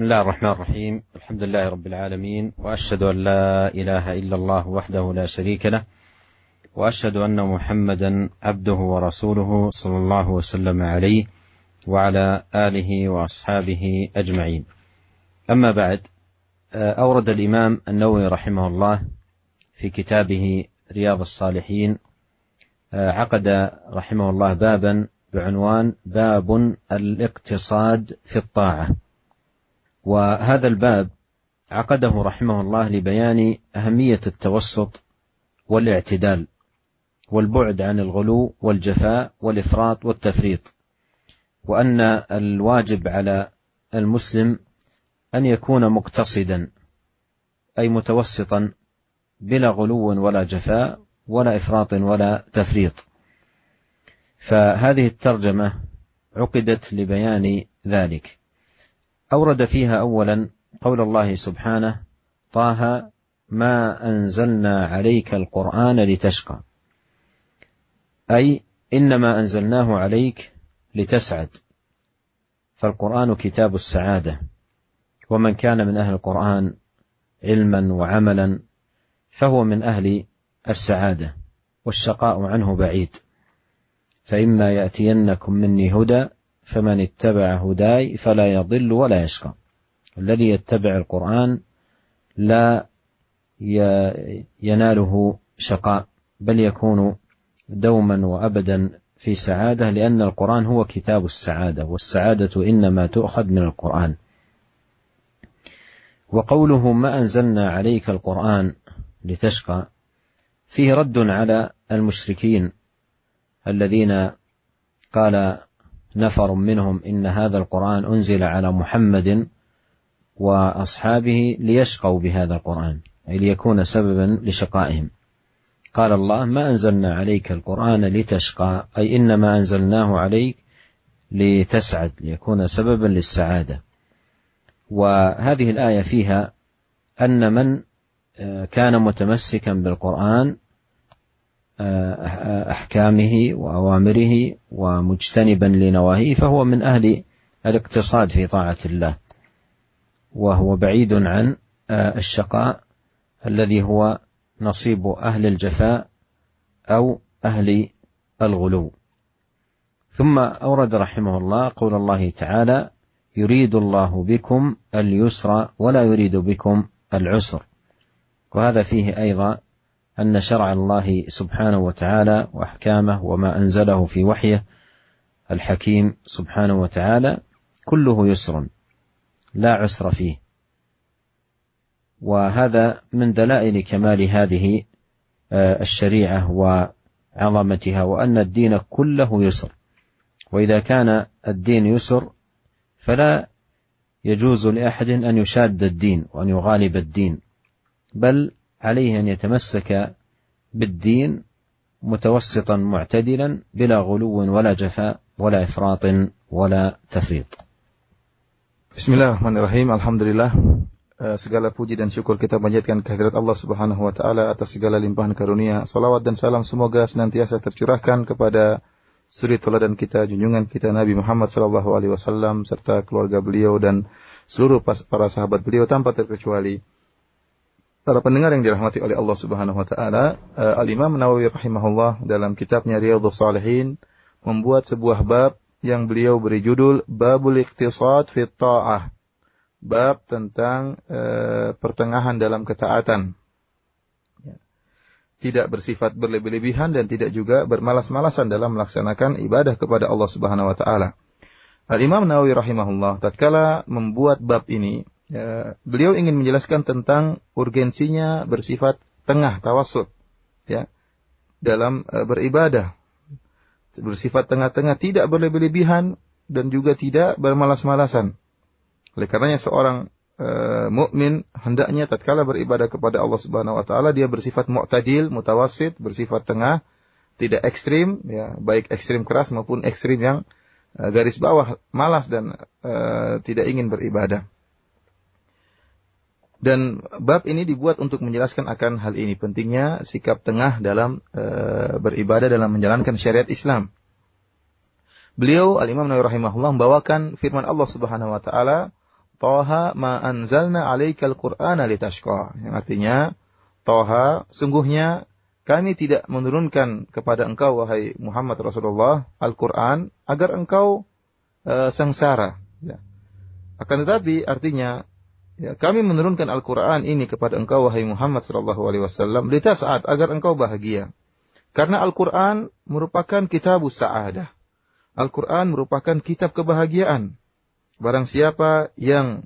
الله الرحمن الرحيم. الحمد لله رب العالمين، وأشهد أن لا إله إلا الله وحده لا شريك له، وأشهد أن محمدا عبده ورسوله صلى الله وسلم عليه وعلى آله وأصحابه أجمعين. أما بعد، أورد الإمام النووي رحمه الله في كتابه رياض الصالحين عقد رحمه الله بابا بعنوان باب الاقتصاد في الطاعة. وهذا الباب عقده رحمه الله لبيان أهمية التوسط والاعتدال والبعد عن الغلو والجفاء والإفراط والتفريط، وأن الواجب على المسلم أن يكون مقتصدا، أي متوسطا بلا غلو ولا جفاء ولا إفراط ولا تفريط. فهذه الترجمة عقدت لبيان ذلك. أورد فيها أولا قول الله سبحانه: طه ما أنزلنا عليك القرآن لتشقى، أي إنما أنزلناه عليك لتسعد، فالقرآن كتاب السعادة، ومن كان من أهل القرآن علما وعملا فهو من أهل السعادة، والشقاء عنه بعيد. فإما يأتينكم مني هدى فمن اتبع هداي فلا يضل ولا يشقى. الذي يتبع القرآن لا يناله شقاء، بل يكون دوما وأبدا في سعادة، لأن القرآن هو كتاب السعادة، والسعادة إنما تؤخذ من القرآن. وقوله ما أنزلنا عليك القرآن لتشقى فيه رد على المشركين الذين قال نفر منهم إن هذا القرآن أنزل على محمد وأصحابه ليشقوا بهذا القرآن، أي ليكون سببا لشقائهم. قال الله: ما أنزلنا عليك القرآن لتشقى، أي إنما أنزلناه عليك لتسعد، ليكون سببا للسعادة. وهذه الآية فيها أن من كان متمسكا بالقرآن أحكامه وأوامره ومجتنبا لنواهيه فهو من أهل الاقتصاد في طاعة الله، وهو بعيد عن الشقاء الذي هو نصيب أهل الجفاء أو أهل الغلو. ثم أورد رحمه الله قول الله تعالى: يريد الله بكم اليسر ولا يريد بكم العسر. وهذا فيه أيضا أن شرع الله سبحانه وتعالى وأحكامه وما أنزله في وحيه الحكيم سبحانه وتعالى كله يسر لا عسر فيه. وهذا من دلائل كمال هذه الشريعة وعظمتها، وأن الدين كله يسر. وإذا كان الدين يسر فلا يجوز لأحد أن يشاد الدين وأن يغالب الدين، بل عليه أن يتمسك بالدين متوسطا معتدلا بلا غلو ولا جفاء ولا إفراط ولا تفريط. Bismillahirrahmanirrahim. Alhamdulillah, segala puji dan syukur kita panjatkan kehadirat Allah Subhanahu wa taala atas segala limpahan karunia. Salawat dan salam semoga senantiasa tercurahkan kepada suri teladan kita, junjungan kita Nabi Muhammad sallallahu alaihi wasallam serta keluarga beliau dan seluruh para sahabat beliau tanpa terkecuali. Para pendengar yang dirahmati oleh Allah Subhanahu wa taala, Al-Imam Nawawi rahimahullah dalam kitabnya Riyadhus Shalihin membuat sebuah bab yang beliau beri judul Babul Iqtisad fi Ta'ah. Bab tentang pertengahan dalam ketaatan. Tidak bersifat berlebih-lebihan dan tidak juga bermalas-malasan dalam melaksanakan ibadah kepada Allah Subhanahu wa taala. Al-Imam Nawawi rahimahullah tatkala membuat bab ini, beliau ingin menjelaskan tentang urgensinya bersifat tengah, tawassut, dalam beribadah. Bersifat tengah-tengah, tidak berlebih-lebihan dan juga tidak bermalas-malasan. Oleh karenanya seorang mukmin hendaknya tatkala beribadah kepada Allah Subhanahu wa taala dia bersifat mu'tadil, mutawassit, bersifat tengah, tidak ekstrim, baik ekstrim keras maupun ekstrim yang garis bawah, malas dan tidak ingin beribadah. Dan bab ini dibuat untuk menjelaskan akan hal ini, pentingnya sikap tengah dalam beribadah, dalam menjalankan syariat Islam. Beliau Al-Imam Nawawi rahimahullah membawakan firman Allah Subhanahu wa taala, Thaha ma anzalna 'alaikal Qur'ana litashqa. Yang artinya, Thaha, sungguhnya kami tidak menurunkan kepada engkau, wahai Muhammad Rasulullah, Al-Quran agar engkau sengsara. Ya. Akan tetapi artinya, ya, kami menurunkan Al-Quran ini kepada engkau, wahai Muhammad sallallahu alaihi wasallam, litas'ad, agar engkau bahagia. Karena Al-Quran merupakan kitabus sa'adah. Al-Quran merupakan kitab kebahagiaan. Barang siapa yang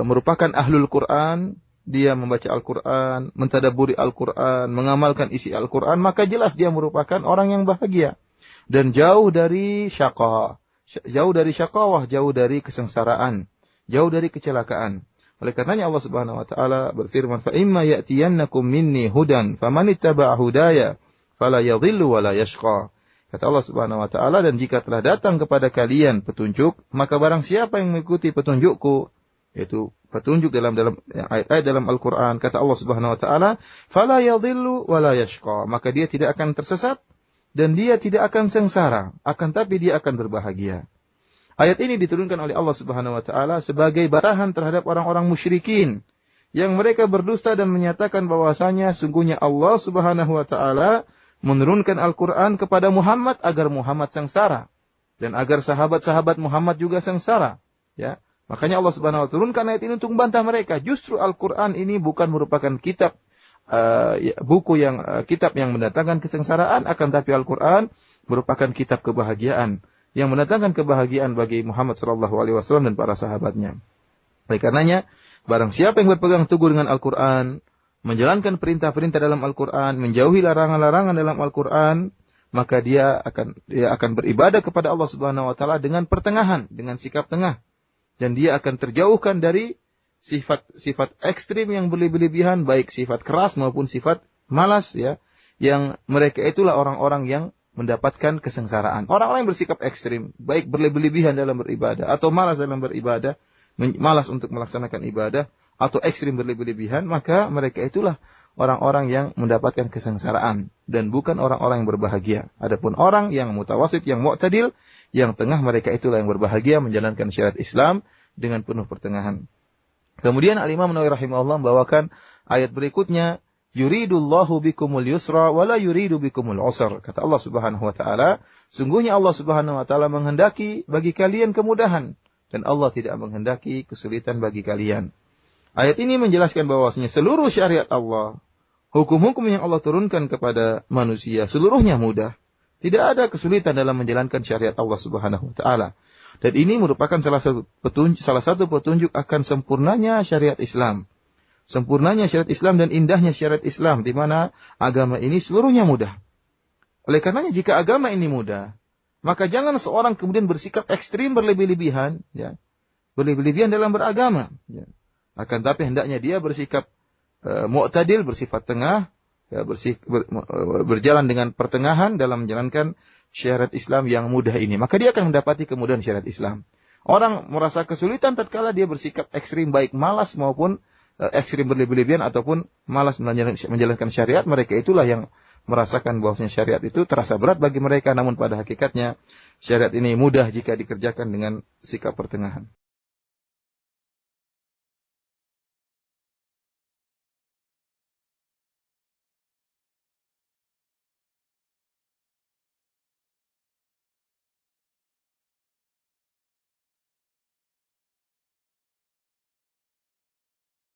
merupakan ahlul Quran, dia membaca Al-Quran, mentadabburi Al-Quran, mengamalkan isi Al-Quran, maka jelas dia merupakan orang yang bahagia. Dan jauh dari syaqah, jauh dari syaqawah, jauh dari kesengsaraan, jauh dari kecelakaan. Oleh karenanya Allah Subhanahu wa taala berfirman, "Fa imma ya'tiyannakum minni hudan, famanittaba'a hudaya, fala yadhillu wa la yashqa." Kata Allah Subhanahu wa taala, dan jika telah datang kepada kalian petunjuk, maka barang siapa yang mengikuti petunjukku, yaitu petunjuk dalam ayat-ayat dalam Al-Qur'an, kata Allah Subhanahu wa taala, fala yadhillu wa la yashqa, maka dia tidak akan tersesat dan dia tidak akan sengsara, akan tapi dia akan berbahagia. Ayat ini diturunkan oleh Allah Subhanahu wa taala sebagai batahan terhadap orang-orang musyrikin yang mereka berdusta dan menyatakan bahwasanya sungguhnya Allah Subhanahu wa taala menurunkan Al-Quran kepada Muhammad agar Muhammad sengsara dan agar sahabat-sahabat Muhammad juga sengsara. Ya, makanya Allah Subhanahu wa taala turunkan ayat ini untuk membantah mereka. Justru Al-Quran ini bukan merupakan kitab kitab yang mendatangkan kesengsaraan, akan tapi Al-Quran merupakan kitab kebahagiaan yang mendatangkan kebahagiaan bagi Muhammad sallallahu alaihi wasallam dan para sahabatnya. Oleh karenanya, barang siapa yang berpegang teguh dengan Al-Quran, menjalankan perintah-perintah dalam Al-Quran, menjauhi larangan-larangan dalam Al-Quran, maka dia akan beribadah kepada Allah Subhanahu wa taala dengan pertengahan, dengan sikap tengah. Dan dia akan terjauhkan dari sifat ekstrim yang berlebihan, baik sifat keras maupun sifat malas, ya, yang mereka itulah orang-orang yang mendapatkan kesengsaraan. Orang-orang yang bersikap ekstrim, baik berlebihan dalam beribadah atau malas dalam beribadah, malas untuk melaksanakan ibadah, atau ekstrim berlebihan, maka mereka itulah orang-orang yang mendapatkan kesengsaraan dan bukan orang-orang yang berbahagia. Adapun orang yang mutawasid, yang mu'tadil, yang tengah, mereka itulah yang berbahagia menjalankan syariat Islam dengan penuh pertengahan. Kemudian Al-Imam Nawawi rahimahullah membawakan ayat berikutnya, yuridullahu bikumul yusra wa la yuridu bikumul usra. Kata Allah Subhanahu wa taala, sungguhnya Allah Subhanahu wa taala menghendaki bagi kalian kemudahan dan Allah tidak menghendaki kesulitan bagi kalian. Ayat ini menjelaskan bahwasanya seluruh syariat Allah, hukum-hukum yang Allah turunkan kepada manusia, seluruhnya mudah. Tidak ada kesulitan dalam menjalankan syariat Allah Subhanahu wa taala. Dan ini merupakan salah satu petunjuk akan sempurnanya syariat Islam. Sempurnanya syariat Islam dan indahnya syariat Islam, di mana agama ini seluruhnya mudah. Oleh karenanya jika agama ini mudah, maka jangan seorang kemudian bersikap ekstrim berlebihan, ya, berlebihan dalam beragama. Ya. Akan tapi hendaknya dia bersikap mu'tadil, bersifat tengah, ya, berjalan dengan pertengahan dalam menjalankan syariat Islam yang mudah ini. Maka dia akan mendapati kemudahan syariat Islam. Orang merasa kesulitan tatkala dia bersikap ekstrim, baik malas maupun ekstrim berlebihan ataupun malas menjalankan syariat. Mereka itulah yang merasakan bahwasanya syariat itu terasa berat bagi mereka. Namun pada hakikatnya syariat ini mudah jika dikerjakan dengan sikap pertengahan.